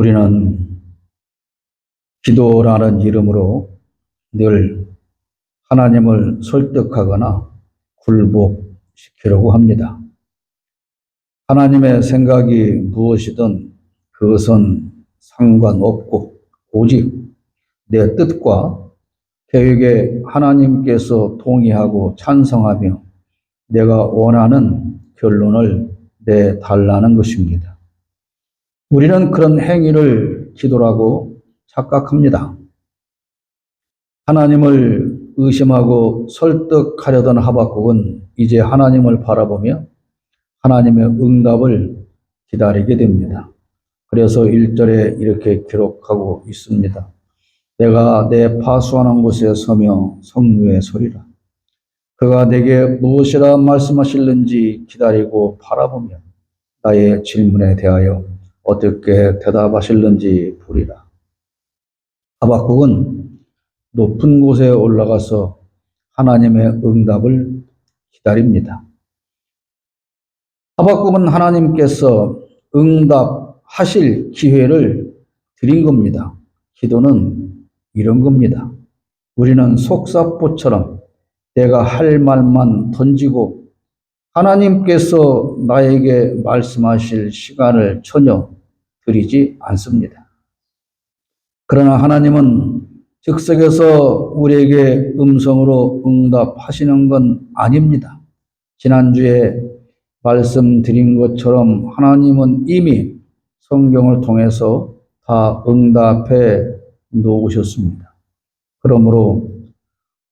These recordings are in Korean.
우리는 기도라는 이름으로 늘 하나님을 설득하거나 굴복시키려고 합니다. 하나님의 생각이 무엇이든 그것은 상관없고 오직 내 뜻과 계획에 하나님께서 동의하고 찬성하며 내가 원하는 결론을 내달라는 것입니다. 우리는 그런 행위를 기도라고 착각합니다. 하나님을 의심하고 설득하려던 하박국은 이제 하나님을 바라보며 하나님의 응답을 기다리게 됩니다. 그래서 1절에 이렇게 기록하고 있습니다. 내가 내 파수하는 곳에 서며 성루에 서리라. 그가 내게 무엇이라 말씀하실는지 기다리고 바라보며 나의 질문에 대하여 어떻게 대답하실는지 보리라. 하박국은 높은 곳에 올라가서 하나님의 응답을 기다립니다. 하박국은 하나님께서 응답하실 기회를 드린 겁니다. 기도는 이런 겁니다. 우리는 속사포처럼 내가 할 말만 던지고 하나님께서 나에게 말씀하실 시간을 전혀 드리지 않습니다. 그러나 하나님은 즉석에서 우리에게 음성으로 응답하시는 건 아닙니다. 지난주에 말씀드린 것처럼 하나님은 이미 성경을 통해서 다 응답해 놓으셨습니다. 그러므로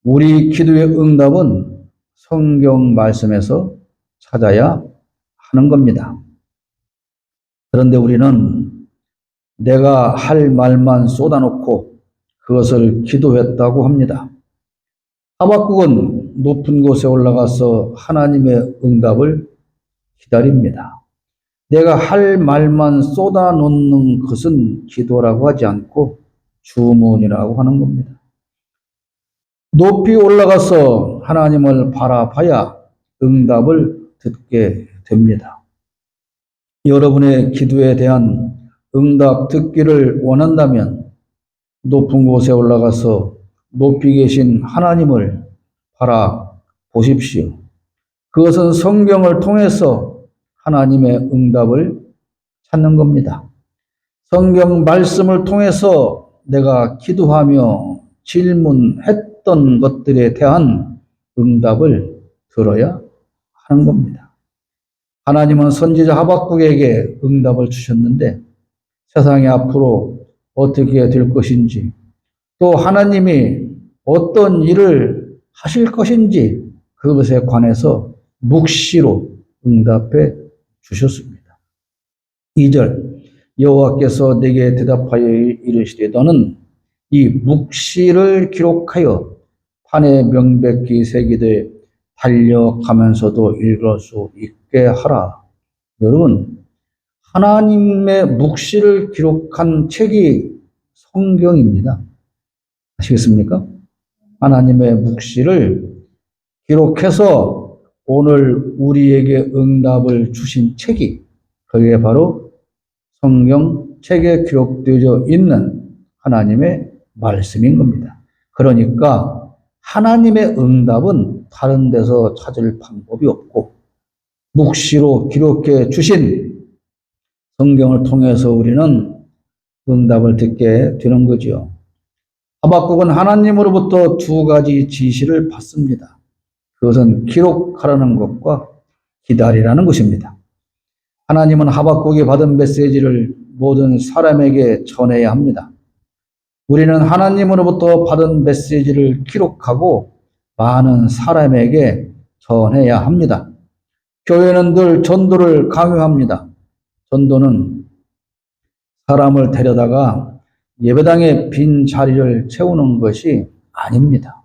우리 기도의 응답은 성경 말씀에서 찾아야 하는 겁니다. 그런데 우리는 내가 할 말만 쏟아놓고 그것을 기도했다고 합니다. 하박국은 높은 곳에 올라가서 하나님의 응답을 기다립니다. 내가 할 말만 쏟아놓는 것은 기도라고 하지 않고 주문이라고 하는 겁니다. 높이 올라가서 하나님을 바라봐야 응답을 듣게 됩니다. 여러분의 기도에 대한 응답 듣기를 원한다면 높은 곳에 올라가서 높이 계신 하나님을 바라보십시오. 그것은 성경을 통해서 하나님의 응답을 찾는 겁니다. 성경 말씀을 통해서 내가 기도하며 질문했던 것들에 대한 응답을 들어야 하는 겁니다. 하나님은 선지자 하박국에게 응답을 주셨는데 세상이 앞으로 어떻게 될 것인지 또 하나님이 어떤 일을 하실 것인지 그것에 관해서 묵시로 응답해 주셨습니다. 2절 여호와께서 내게 대답하여 이르시되 너는 이 묵시를 기록하여 판에 명백히 새기되 달려가면서도 읽을 수 있게 하라. 여러분, 하나님의 묵시를 기록한 책이 성경입니다. 아시겠습니까? 하나님의 묵시를 기록해서 오늘 우리에게 응답을 주신 책이 그게 바로 성경 책에 기록되어 있는 하나님의 말씀인 겁니다. 그러니까 하나님의 응답은 다른 데서 찾을 방법이 없고 묵시로 기록해 주신 성경을 통해서 우리는 응답을 듣게 되는 거죠. 하박국은 하나님으로부터 두 가지 지시를 받습니다. 그것은 기록하라는 것과 기다리라는 것입니다. 하나님은 하박국이 받은 메시지를 모든 사람에게 전해야 합니다. 우리는 하나님으로부터 받은 메시지를 기록하고 많은 사람에게 전해야 합니다. 교회는 늘 전도를 강요합니다. 전도는 사람을 데려다가 예배당의 빈 자리를 채우는 것이 아닙니다.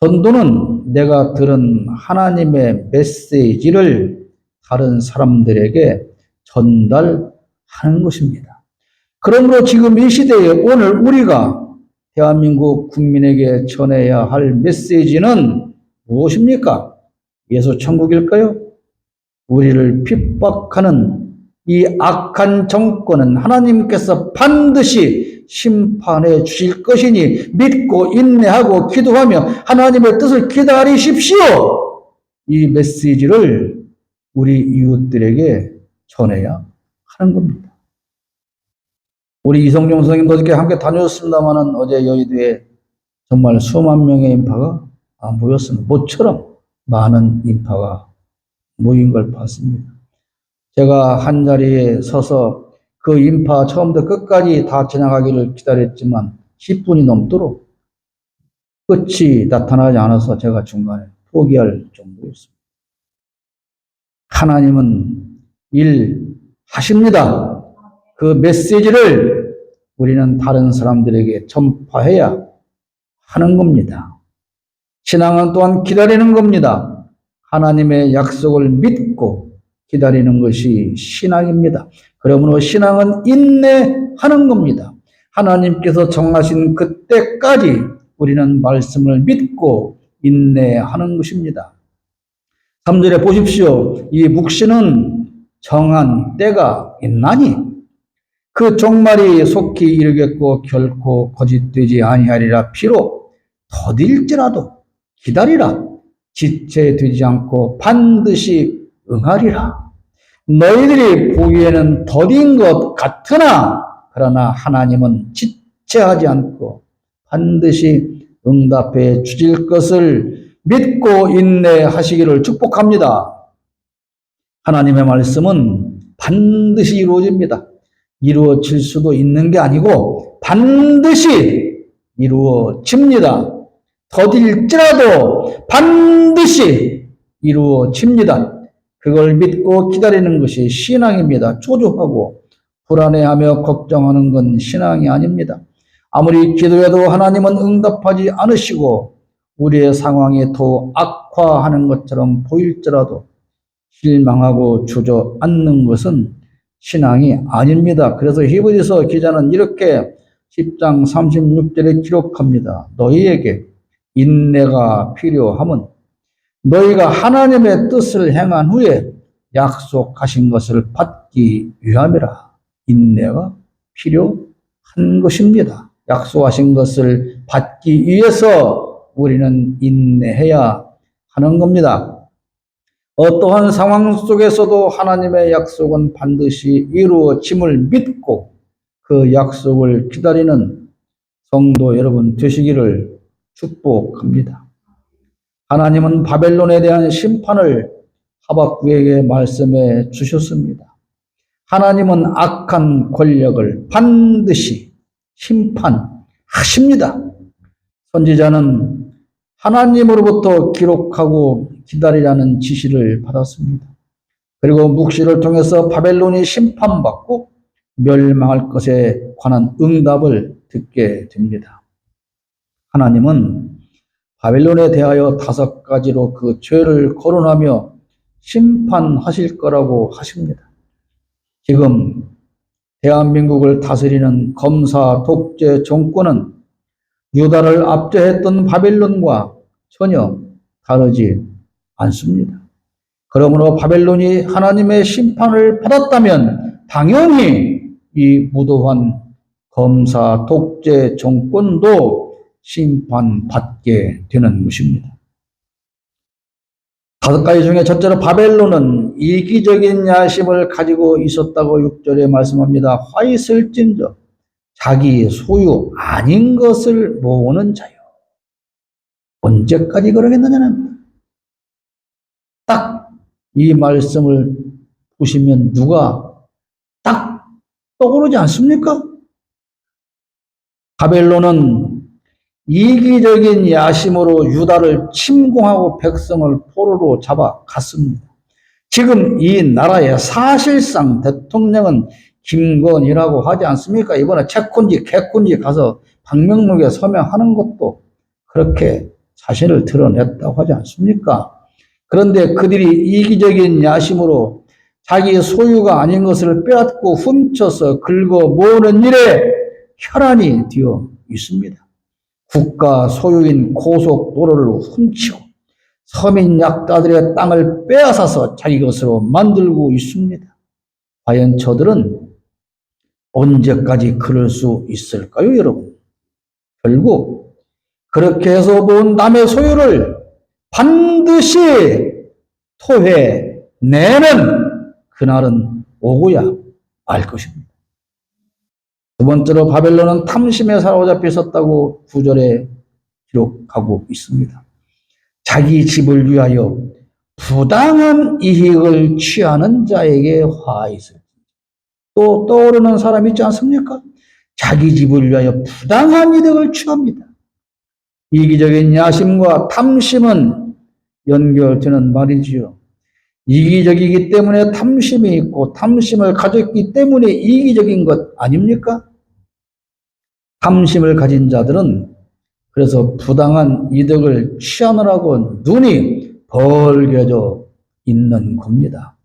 전도는 내가 들은 하나님의 메시지를 다른 사람들에게 전달하는 것입니다. 그러므로 지금 이 시대에 오늘 우리가 대한민국 국민에게 전해야 할 메시지는 무엇입니까? 예수 천국일까요? 우리를 핍박하는 이 악한 정권은 하나님께서 반드시 심판해 주실 것이니 믿고 인내하고 기도하며 하나님의 뜻을 기다리십시오. 이 메시지를 우리 이웃들에게 전해야 하는 겁니다. 우리 이성종 선생님도 어저께 함께 다녀왔습니다만은 어제 여의도에 정말 수만 명의 인파가 모였습니다. 모처럼 많은 인파가 모인 걸 봤습니다. 제가 한 자리에 서서 그 인파 처음부터 끝까지 다 지나가기를 기다렸지만 10분이 넘도록 끝이 나타나지 않아서 제가 중간에 포기할 정도였습니다. 하나님은 일하십니다. 그 메시지를 우리는 다른 사람들에게 전파해야 하는 겁니다. 신앙은 또한 기다리는 겁니다. 하나님의 약속을 믿고 기다리는 것이 신앙입니다. 그러므로 신앙은 인내하는 겁니다. 하나님께서 정하신 그때까지 우리는 말씀을 믿고 인내하는 것입니다. 3절에 보십시오. 이 묵시는 정한 때가 있나니 그 종말이 속히 이르겠고 결코 거짓되지 아니하리라. 비록 더딜지라도 기다리라. 지체되지 않고 반드시 응하리라. 너희들이 보기에는 더딘 것 같으나 그러나 하나님은 지체하지 않고 반드시 응답해 주실 것을 믿고 인내하시기를 축복합니다. 하나님의 말씀은 반드시 이루어집니다. 이루어질 수도 있는 게 아니고 반드시 이루어집니다. 더딜지라도 반드시 이루어집니다. 그걸 믿고 기다리는 것이 신앙입니다. 초조하고 불안해하며 걱정하는 건 신앙이 아닙니다. 아무리 기도해도 하나님은 응답하지 않으시고 우리의 상황이 더 악화하는 것처럼 보일지라도 실망하고 주저앉는 것은 신앙이 아닙니다. 그래서 히브리서 기자는 이렇게 10장 36절에 기록합니다. 너희에게 인내가 필요함은 너희가 하나님의 뜻을 행한 후에 약속하신 것을 받기 위함이라. 인내가 필요한 것입니다. 약속하신 것을 받기 위해서 우리는 인내해야 하는 겁니다. 어떠한 상황 속에서도 하나님의 약속은 반드시 이루어짐을 믿고 그 약속을 기다리는 성도 여러분 되시기를 축복합니다. 하나님은 바벨론에 대한 심판을 하박국에게 말씀해 주셨습니다. 하나님은 악한 권력을 반드시 심판하십니다. 선지자는 하나님으로부터 기록하고 기다리라는 지시를 받았습니다. 그리고 묵시를 통해서 바벨론이 심판받고 멸망할 것에 관한 응답을 듣게 됩니다. 하나님은 바벨론에 대하여 5가지로 그 죄를 거론하며 심판하실 거라고 하십니다. 지금 대한민국을 다스리는 검사 독재 정권은 유다를 압제했던 바벨론과 전혀 다르지 않습니다. 그러므로 바벨론이 하나님의 심판을 받았다면 당연히 이 무도한 검사 독재 정권도 심판받게 되는 것입니다. 5가지 중에 첫째로 바벨론은 이기적인 야심을 가지고 있었다고 6절에 말씀합니다. 화 있을진저 자기 소유 아닌 것을 모으는 자요. 언제까지 그러겠느냐는 딱 이 말씀을 보시면 누가 딱 떠오르지 않습니까? 바벨론은 이기적인 야심으로 유다를 침공하고 백성을 포로로 잡아갔습니다. 지금 이 나라의 사실상 대통령은 김건희라고 하지 않습니까? 이번에 채콘지 개콘지 가서 방명록에 서명하는 것도 그렇게 자신을 드러냈다고 하지 않습니까? 그런데 그들이 이기적인 야심으로 자기 소유가 아닌 것을 빼앗고 훔쳐서 긁어 모으는 일에 혈안이 되어 있습니다. 국가 소유인 고속도로를 훔치고 서민 약자들의 땅을 빼앗아서 자기 것으로 만들고 있습니다. 과연 저들은 언제까지 그럴 수 있을까요, 여러분? 결국 그렇게 해서 본 남의 소유를 반드시 토해내는 그날은 오고야 말 것입니다. 두 번째로 바벨론은 탐심에 사로잡혀 있었다고 9절에 기록하고 있습니다. 자기 집을 위하여 부당한 이익을 취하는 자에게 화 있을. 또 떠오르는 사람 있지 않습니까? 자기 집을 위하여 부당한 이득을 취합니다. 이기적인 야심과 탐심은 연결되는 말이지요. 이기적이기 때문에 탐심이 있고 탐심을 가졌기 때문에 이기적인 것 아닙니까? 탐심을 가진 자들은 그래서 부당한 이득을 취하느라고 눈이 벌겨져 있는 겁니다.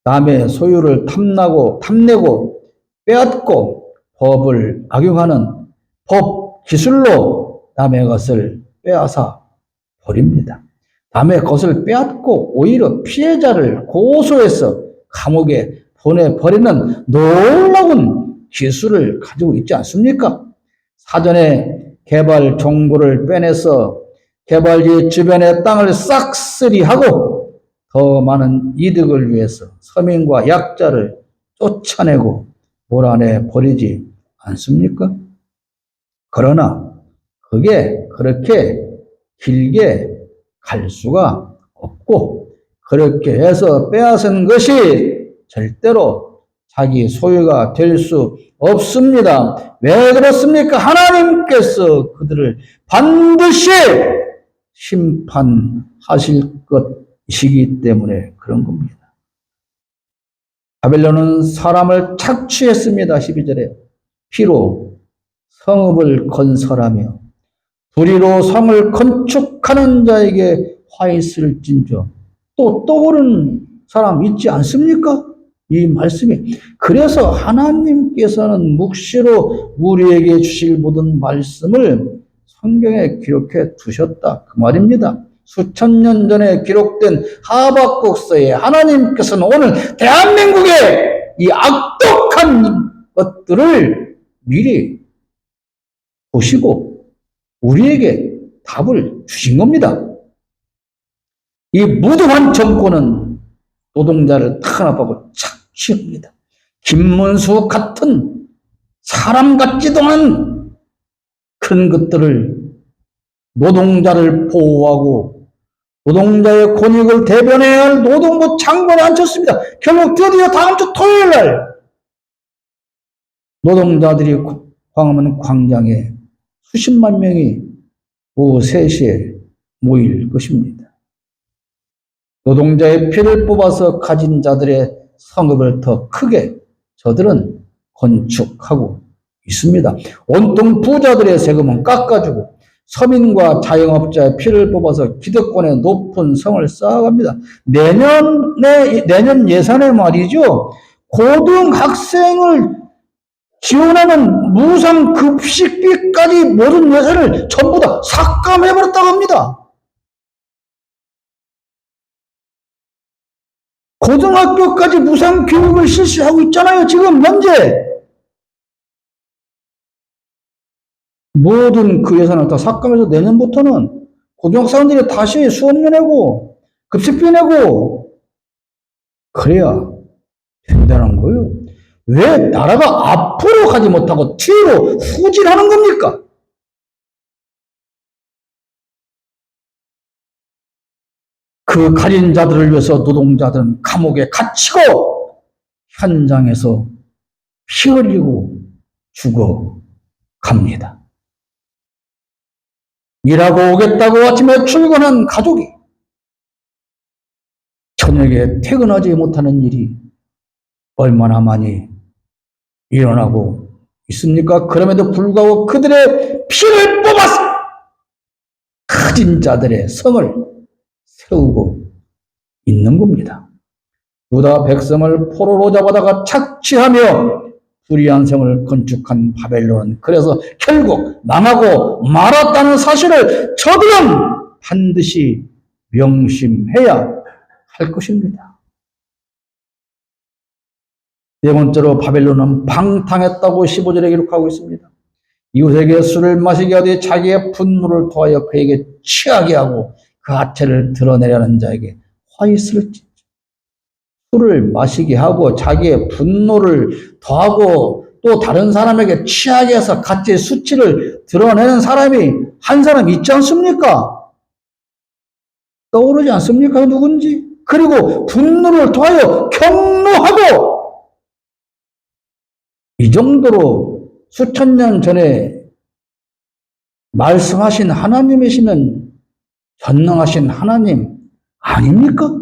남의 소유를 탐내고 빼앗고 법을 악용하는 법 기술로 남의 것을 빼앗아 버립니다. 남의 것을 빼앗고 오히려 피해자를 고소해서 감옥에 보내버리는 놀라운 기술을 가지고 있지 않습니까? 사전에 개발 정보를 빼내서 개발지 주변의 땅을 싹쓸이하고 더 많은 이득을 위해서 서민과 약자를 쫓아내고 몰아내 버리지 않습니까? 그러나 그게 그렇게 길게 갈 수가 없고 그렇게 해서 빼앗은 것이 절대로 자기 소유가 될 수 없습니다. 왜 그렇습니까? 하나님께서 그들을 반드시 심판하실 것이기 때문에 그런 겁니다. 바벨론은 사람을 착취했습니다. 12절에 피로 성읍을 건설하며 불의로 성을 건축하는 자에게 화 있을진저. 또 떠오르는 사람 있지 않습니까? 이 말씀이. 그래서 하나님께서는 묵시로 우리에게 주실 모든 말씀을 성경에 기록해 두셨다. 그 말입니다. 수천 년 전에 기록된 하박국서에 하나님께서는 오늘 대한민국의 이 악독한 것들을 미리 보시고 우리에게 답을 주신 겁니다. 이 무도한 정권은 노동자를 탄압하고 착취합니다. 김문수 같은 사람 같지도 않은 그런 것들을 노동자를 보호하고 노동자의 권익을 대변해야 할 노동부 장관에 앉혔습니다. 결국 드디어 다음 주 토요일 날 노동자들이 광화문 광장에 수십만 명이 오후 3시에 모일 것입니다. 노동자의 피를 뽑아서 가진 자들의 성읍을 더 크게 저들은 건축하고 있습니다. 온통 부자들의 세금은 깎아주고 서민과 자영업자의 피를 뽑아서 기득권의 높은 성을 쌓아갑니다. 내년 예산에 말이죠. 고등학생을 지원하는 무상 급식비까지 모든 예산을 전부 다 삭감해버렸다고 합니다. 고등학교까지 무상 교육을 실시하고 있잖아요. 지금 현재. 모든 그 예산을 다 삭감해서 내년부터는 고등학생들이 다시 수업료 내고 급식비 내고 그래야 된다는 거예요. 왜 나라가 앞으로 가지 못하고 뒤로 후진하는 겁니까? 그 가진 자들을 위해서 노동자들은 감옥에 갇히고 현장에서 피 흘리고 죽어갑니다. 일하고 오겠다고 아침에 출근한 가족이 저녁에 퇴근하지 못하는 일이 얼마나 많이 일어나고 있습니까? 그럼에도 불구하고 그들의 피를 뽑아서 가진 자들의 성을 세우고 있는 겁니다. 유다 백성을 포로로 잡아다가 착취하며 불의한 성을 건축한 바벨론은 그래서 결국 망하고 말았다는 사실을 저들은 반드시 명심해야 할 것입니다. 네 번째로 바벨론은 방탕했다고 15절에 기록하고 있습니다. 이웃에게 술을 마시게 하되 자기의 분노를 토하여 그에게 취하게 하고 그 하체를 드러내려는 자에게 화 있을지. 술을 마시게 하고 자기의 분노를 더하고 또 다른 사람에게 취하게 해서 가짜의 수치를 드러내는 사람이 한 사람 있지 않습니까? 떠오르지 않습니까? 누군지? 그리고 분노를 더하여 경노하고 이 정도로 수천 년 전에 말씀하신 하나님이시면 전능하신 하나님 아닙니까?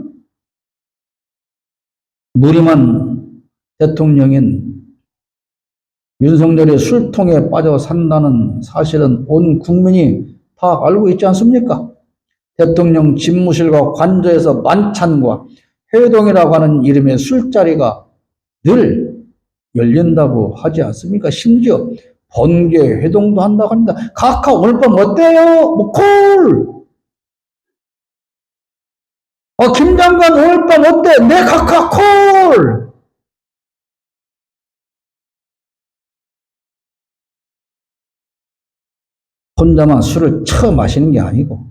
무림한 대통령인 윤석열의 술통에 빠져 산다는 사실은 온 국민이 다 알고 있지 않습니까? 대통령 집무실과 관저에서 만찬과 회동이라고 하는 이름의 술자리가 늘 열린다고 하지 않습니까? 심지어 번개 회동도 한다고 합니다. 카카 오늘 밤 어때요? 뭐 콜! 김 장관 오늘 밤 어때? 네 카카 콜! 혼자만 술을 처 마시는 게 아니고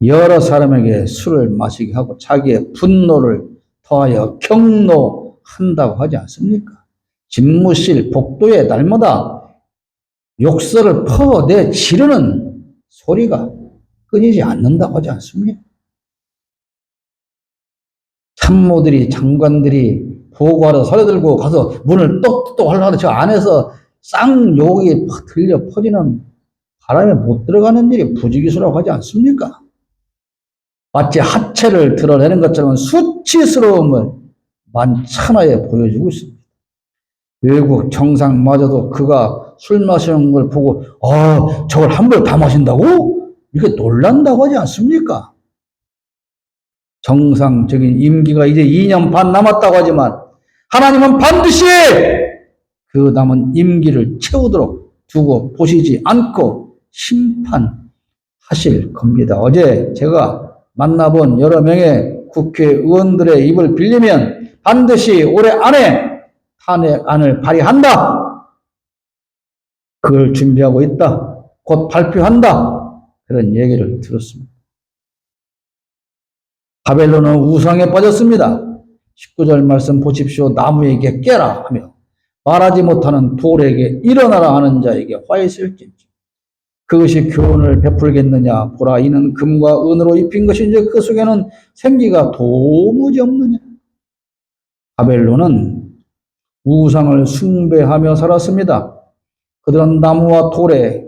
여러 사람에게 술을 마시게 하고 자기의 분노를 더하여 경노한다고 하지 않습니까? 집무실 복도에 날마다 욕설을 퍼내 지르는 소리가 끊이지 않는다고 하지 않습니까? 참모들이 장관들이 보고하러 서려들고 가서 문을 똑똑 하려고 저 안에서 쌍욕이 들려 퍼지는 바람에 못 들어가는 일이 부지기수라고 하지 않습니까? 마치 하체를 드러내는 것처럼 수치스러움을 만천하에 보여주고 있습니다. 외국 정상마저도 그가 술 마시는 걸 보고 저걸 한 번 다 마신다고? 이렇게 놀란다고 하지 않습니까? 정상적인 임기가 이제 2년 반 남았다고 하지만 하나님은 반드시 그 남은 임기를 채우도록 두고 보시지 않고 심판하실 겁니다. 어제 제가 만나본 여러 명의 국회의원들의 입을 빌리면 반드시 올해 안에 탄핵안을 발의한다. 그걸 준비하고 있다. 곧 발표한다. 그런 얘기를 들었습니다. 바벨론은 우상에 빠졌습니다. 19절 말씀 보십시오. 나무에게 깨라 하며 말하지 못하는 돌에게 일어나라 하는 자에게 화 있을진지. 그것이 교훈을 베풀겠느냐. 보라 이는 금과 은으로 입힌 것인지 그 속에는 생기가 도무지 없느냐. 바벨론은 우상을 숭배하며 살았습니다. 그들은 나무와 돌에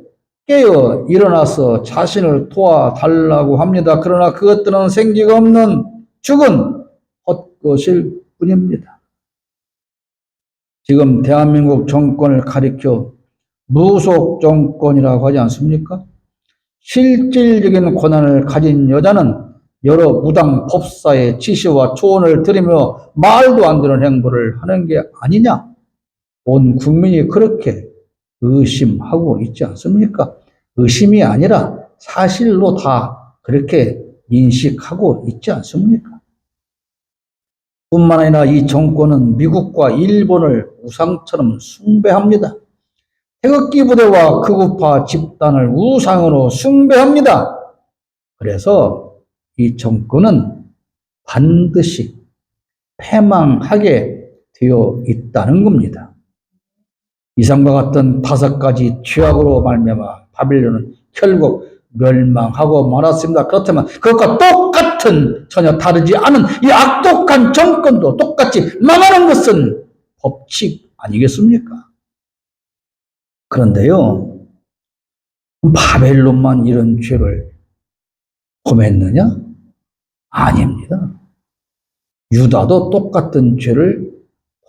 깨어 일어나서 자신을 도와달라고 합니다. 그러나 그것들은 생기가 없는 죽은 헛것일 뿐입니다. 지금 대한민국 정권을 가리켜 무속 정권이라고 하지 않습니까? 실질적인 권한을 가진 여자는 여러 무당 법사의 지시와 조언을 들으며 말도 안 되는 행보를 하는 게 아니냐? 온 국민이 그렇게 의심하고 있지 않습니까? 의심이 아니라 사실로 다 그렇게 인식하고 있지 않습니까? 뿐만 아니라 이 정권은 미국과 일본을 우상처럼 숭배합니다. 태극기 부대와 극우파 집단을 우상으로 숭배합니다. 그래서 이 정권은 반드시 패망하게 되어 있다는 겁니다. 이상과 같은 5가지 죄악으로 말미암아 바벨론은 결국 멸망하고 말았습니다. 그렇다면 그것과 똑같은 전혀 다르지 않은 이 악독한 정권도 똑같이 망하는 것은 법칙 아니겠습니까? 그런데요, 바벨론만 이런 죄를 범했느냐? 아닙니다. 유다도 똑같은 죄를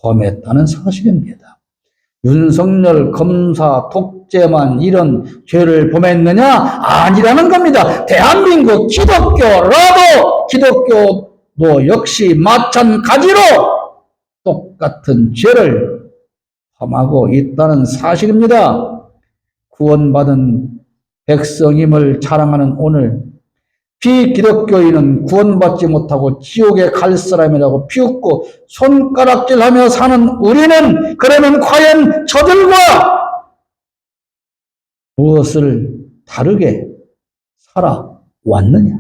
범했다는 사실입니다. 윤석열 검사 독재만 이런 죄를 범했느냐? 아니라는 겁니다. 대한민국 기독교도 역시 마찬가지로 똑같은 죄를 범하고 있다는 사실입니다. 구원받은 백성임을 자랑하는 오늘 비기독교인은 구원받지 못하고 지옥에 갈 사람이라고 비웃고 손가락질하며 사는 우리는 그러면 과연 저들과 무엇을 다르게 살아왔느냐?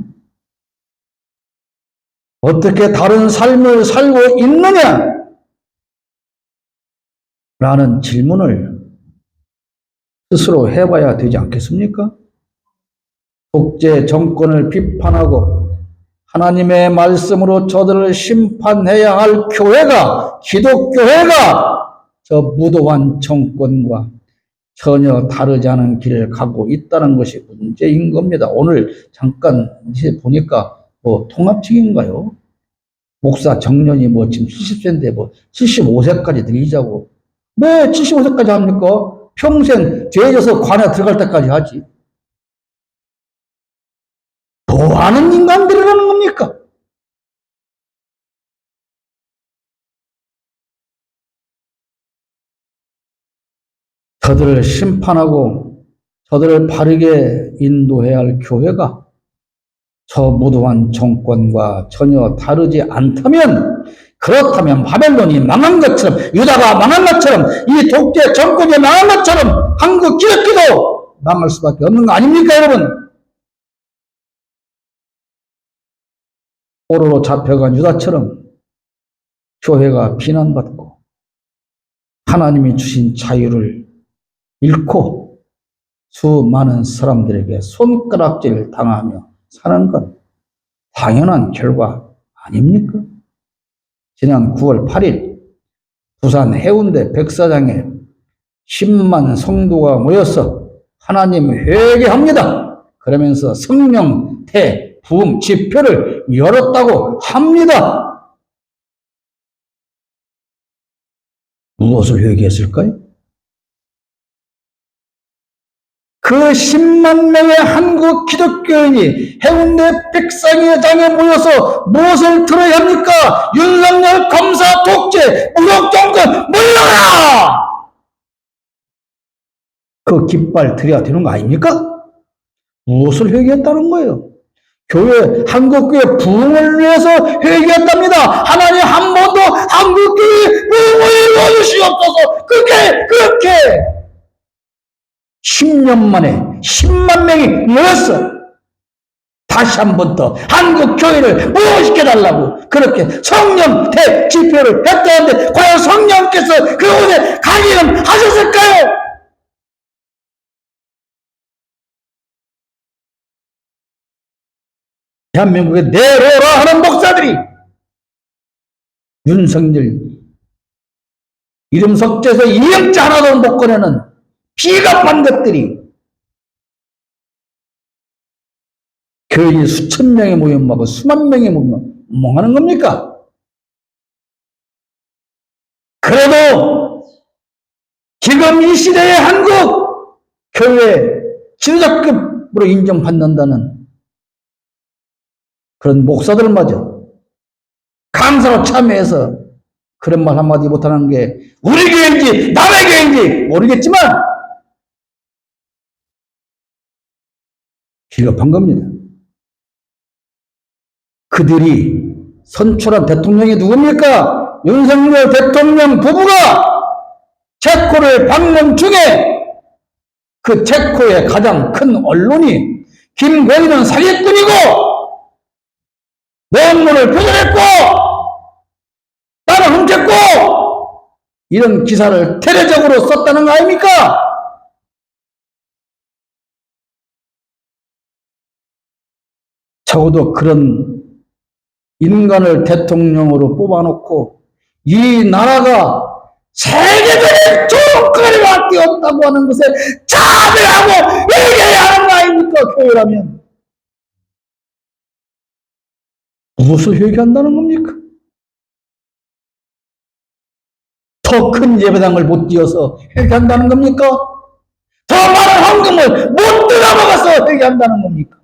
어떻게 다른 삶을 살고 있느냐? 라는 질문을 스스로 해봐야 되지 않겠습니까? 독재 정권을 비판하고 하나님의 말씀으로 저들을 심판해야 할 교회가, 기독교회가 저 무도한 정권과 전혀 다르지 않은 길을 가고 있다는 것이 문제인 겁니다. 오늘 잠깐 이제 보니까 통합측인가요? 목사 정년이 지금 70세인데 75세까지 늘리자고. 왜 75세까지 합니까? 평생 죄져서 관에 들어갈 때까지 하지. 뭐 하는 인간들이라는 겁니까? 저들을 심판하고 저들을 바르게 인도해야 할 교회가 저 무도한 정권과 전혀 다르지 않다면, 그렇다면 바벨론이 망한 것처럼, 유다가 망한 것처럼, 이 독재 정권이 망한 것처럼 한국 기독교도 망할 수밖에 없는 거 아닙니까, 여러분? 포로로 잡혀간 유다처럼 교회가 비난받고 하나님이 주신 자유를 잃고 수많은 사람들에게 손가락질 당하며 사는 건 당연한 결과 아닙니까? 지난 9월 8일 부산 해운대 백사장에 10만 성도가 모여서 하나님 회개합니다. 그러면서 성령 부흥 집회를 열었다고 합니다. 무엇을 회개했을까요? 그 10만 명의 한국 기독교인이 해운대 백사장에 모여서 무엇을 들어야 합니까? 윤석열 검사 독재 무력정권 물러라! 그 깃발 들여야 되는 거 아닙니까? 무엇을 회개했다는 거예요? 한국교회 부흥을 위해서 회개했답니다. 하나님 한 번도 한국교회 부흥을 이루어주시옵소서. 그렇게 10년 만에 10만 명이 모였어. 다시 한 번 더 한국교회를 부흥시켜달라고 그렇게 성령 집회를 했다는데, 과연 성령께서 그곳에 강의는 하셨을까요? 대한민국에 내로라 하는 목사들이 윤석열 이름 석자에서 이명자 하나도 못 꺼내는 비겁한 것들이 교인이 수천 명이 모이면 수만 명이 모이면 뭐 하는 겁니까? 그래도 지금 이 시대의 한국 교회 지도자급으로 인정받는다는 그런 목사들마저 강사로 참여해서 그런 말 한마디 못하는 게 우리 교회인지 남의 교회인지 모르겠지만 비겁한 겁니다. 그들이 선출한 대통령이 누굽니까? 윤석열 대통령 부부가 체코를 방문 중에 그 체코의 가장 큰 언론이 김건희는 사기꾼이고 논문을 표절했고 나는 훔쳤고 이런 기사를 테러적으로 썼다는 거 아닙니까? 적어도 그런 인간을 대통령으로 뽑아놓고 이 나라가 세계적인 조국거리가 되었다고 하는 것에 자비하고 회개해야 하는 거 아닙니까? 교회라면. 무엇을 회개한다는 겁니까? 더 큰 예배당을 못 지어서 회개한다는 겁니까? 더 많은 헌금을 못 들어먹어서 회개한다는 겁니까?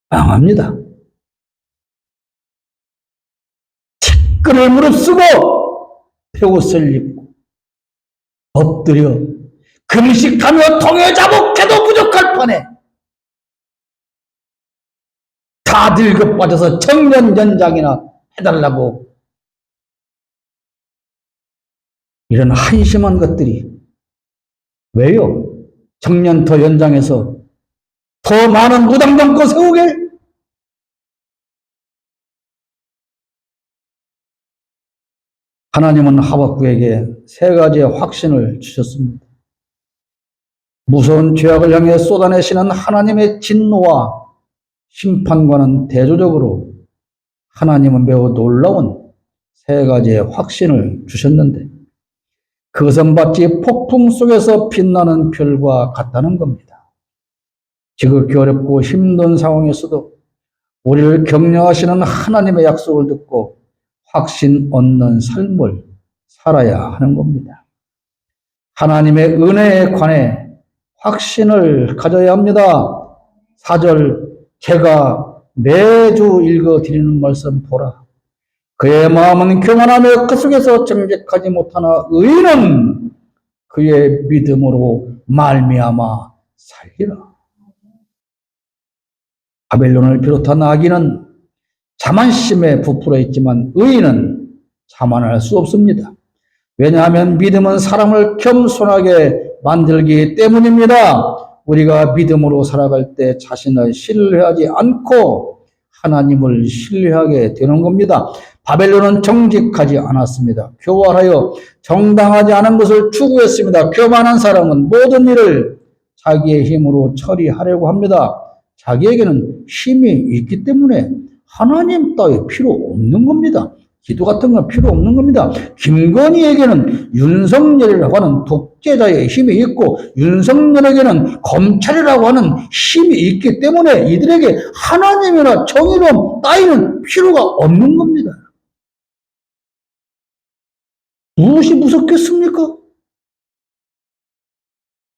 망합니다. 티끌을 무릅쓰고 배옷을 입고 엎드려 금식하며 통에 자복해도 부족할 판에 다 늙어 빠져서 청년 연장이나 해달라고, 이런 한심한 것들이 왜요? 청년터 연장해서 더 많은 무당정권 세우게? 하나님은 하박국에게 세 가지의 확신을 주셨습니다. 무서운 죄악을 향해 쏟아내시는 하나님의 진노와 심판과는 대조적으로 하나님은 매우 놀라운 세 가지의 확신을 주셨는데, 그것은 마치 폭풍 속에서 빛나는 별과 같다는 겁니다. 지극히 어렵고 힘든 상황에서도 우리를 격려하시는 하나님의 약속을 듣고 확신 얻는 삶을 살아야 하는 겁니다. 하나님의 은혜에 관해 확신을 가져야 합니다. 4절, 제가 매주 읽어드리는 말씀 보라. 그의 마음은 교만하며 그 속에서 정직하지 못하나 의인은 그의 믿음으로 말미암아 살리라. 바벨론을 비롯한 악인은 자만심에 부풀어 있지만 의인은 자만할 수 없습니다. 왜냐하면 믿음은 사람을 겸손하게 만들기 때문입니다. 우리가 믿음으로 살아갈 때 자신을 신뢰하지 않고 하나님을 신뢰하게 되는 겁니다. 바벨론은 정직하지 않았습니다. 교활하여 정당하지 않은 것을 추구했습니다. 교만한 사람은 모든 일을 자기의 힘으로 처리하려고 합니다. 자기에게는 힘이 있기 때문에 하나님 따위 필요 없는 겁니다. 기도 같은 건 필요 없는 겁니다. 김건희에게는 윤석열이라고 하는 독재자의 힘이 있고 윤석열에게는 검찰이라고 하는 힘이 있기 때문에 이들에게 하나님이나 정의로움 따위는 필요가 없는 겁니다. 무엇이 무섭겠습니까?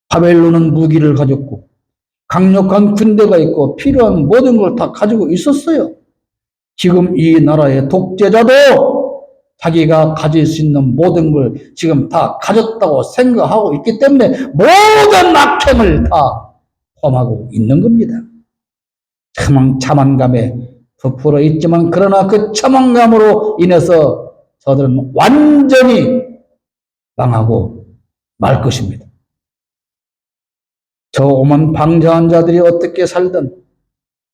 바벨론은 무기를 가졌고 강력한 군대가 있고 필요한 모든 걸 다 가지고 있었어요. 지금 이 나라의 독재자도 자기가 가질 수 있는 모든 걸 지금 다 가졌다고 생각하고 있기 때문에 모든 악행을 다 포함하고 있는 겁니다. 자만감에 부풀어 있지만 그러나 그 자만감으로 인해서 저들은 완전히 망하고 말 것입니다. 저 오만 방자한 자들이 어떻게 살든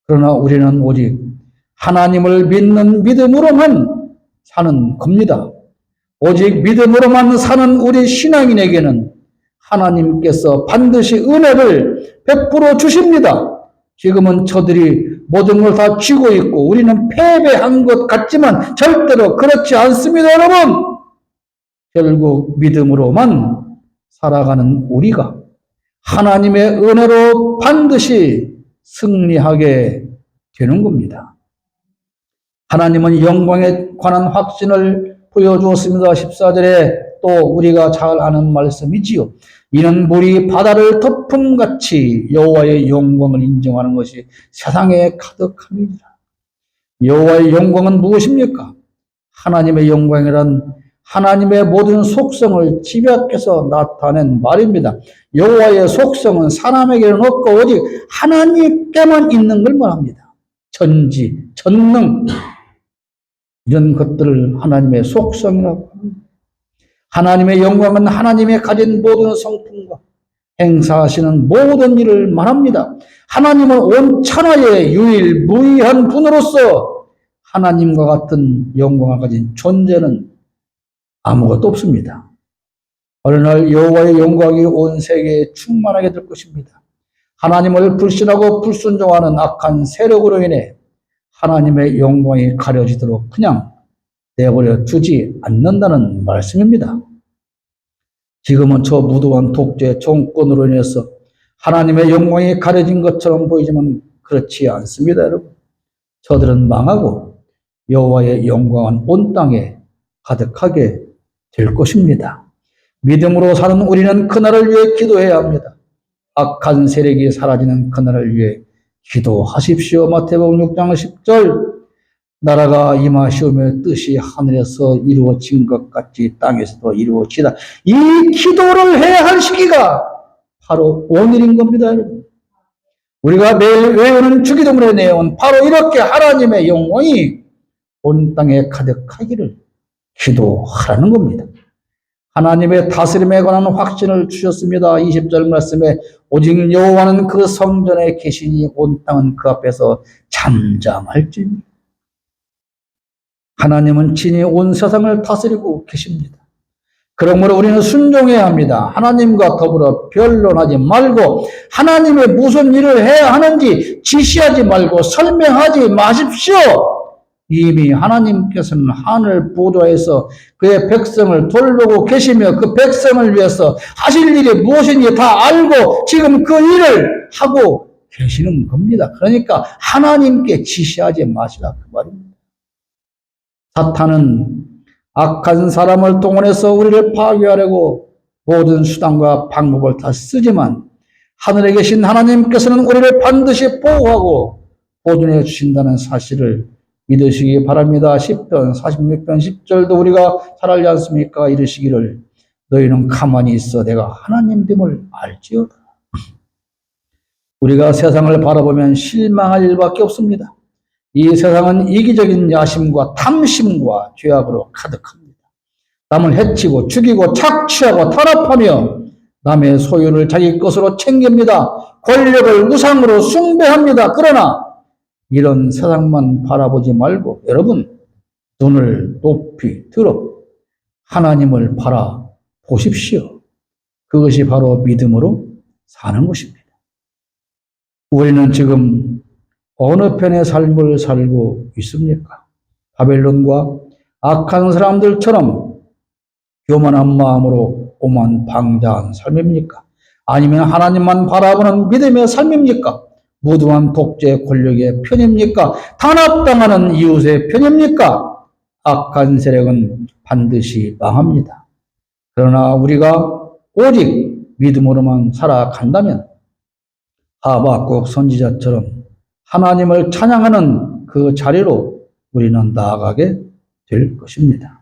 그러나 우리는 오직 하나님을 믿는 믿음으로만 사는 겁니다. 오직 믿음으로만 사는 우리 신앙인에게는 하나님께서 반드시 은혜를 베풀어 주십니다. 지금은 저들이 모든 걸 다 쥐고 있고 우리는 패배한 것 같지만 절대로 그렇지 않습니다, 여러분. 결국 믿음으로만 살아가는 우리가 하나님의 은혜로 반드시 승리하게 되는 겁니다. 하나님은 영광에 관한 확신을 보여주었습니다. 14절에 또 우리가 잘 아는 말씀이지요. 이는 물이 바다를 덮음같이 여호와의 영광을 인정하는 것이 세상에 가득함이니라. 여호와의 영광은 무엇입니까? 하나님의 영광이란 하나님의 모든 속성을 집약해서 나타낸 말입니다. 여호와의 속성은 사람에게는 없고 오직 하나님께만 있는 걸 말합니다. 전지, 전능, 이런 것들을 하나님의 속성이라고 합니다. 하나님의 영광은 하나님의 가진 모든 성품과 행사하시는 모든 일을 말합니다. 하나님은 온 천하의 유일무이한 분으로서 하나님과 같은 영광을 가진 존재는 아무것도 없습니다. 어느 날 여호와의 영광이 온 세계에 충만하게 될 것입니다. 하나님을 불신하고 불순종하는 악한 세력으로 인해 하나님의 영광이 가려지도록 그냥 내버려 두지 않는다는 말씀입니다. 지금은 저 무도한 독재 정권으로 인해서 하나님의 영광이 가려진 것처럼 보이지만 그렇지 않습니다, 여러분. 저들은 망하고 여호와의 영광은 온 땅에 가득하게 될 것입니다. 믿음으로 사는 우리는 그날을 위해 기도해야 합니다. 악한 세력이 사라지는 그날을 위해 기도하십시오. 마태복음 6장 10절, 나라가 임하시오며 뜻이 하늘에서 이루어진 것 같이 땅에서도 이루어지다. 이 기도를 해야 할 시기가 바로 오늘인 겁니다, 여러분. 우리가 매일 외우는 주기도문의 내용은 바로 이렇게 하나님의 영광이 온 땅에 가득하기를 기도하라는 겁니다. 하나님의 다스림에 관한 확신을 주셨습니다. 20절 말씀에 오직 여호와는 그 성전에 계시니 온 땅은 그 앞에서 잠잠할지니. 하나님은 친히 온 세상을 다스리고 계십니다. 그러므로 우리는 순종해야 합니다. 하나님과 더불어 변론하지 말고 하나님의 무슨 일을 해야 하는지 지시하지 말고 설명하지 마십시오. 이미 하나님께서는 하늘 보좌에서 그의 백성을 돌보고 계시며 그 백성을 위해서 하실 일이 무엇인지 다 알고 지금 그 일을 하고 계시는 겁니다. 그러니까 하나님께 지시하지 마시라 그 말입니다. 사탄은 악한 사람을 동원해서 우리를 파괴하려고 모든 수단과 방법을 다 쓰지만 하늘에 계신 하나님께서는 우리를 반드시 보호하고 보존해 주신다는 사실을 믿으시기 바랍니다. 10편 46편 10절도 우리가 잘 알지 않습니까? 이르시기를 너희는 가만히 있어 내가 하나님됨을 알지어다. 우리가 세상을 바라보면 실망할 일밖에 없습니다. 이 세상은 이기적인 야심과 탐심과 죄악으로 가득합니다. 남을 해치고 죽이고 착취하고 탄압하며 남의 소유를 자기 것으로 챙깁니다. 권력을 우상으로 숭배합니다. 그러나 이런 세상만 바라보지 말고 여러분 눈을 높이 들어 하나님을 바라보십시오. 그것이 바로 믿음으로 사는 것입니다. 우리는 지금 어느 편의 삶을 살고 있습니까? 바벨론과 악한 사람들처럼 교만한 마음으로 오만방자한 삶입니까? 아니면 하나님만 바라보는 믿음의 삶입니까? 무도한 독재 권력의 편입니까? 탄압당하는 이웃의 편입니까? 악한 세력은 반드시 망합니다. 그러나 우리가 오직 믿음으로만 살아간다면 하박국 선지자처럼 하나님을 찬양하는 그 자리로 우리는 나아가게 될 것입니다.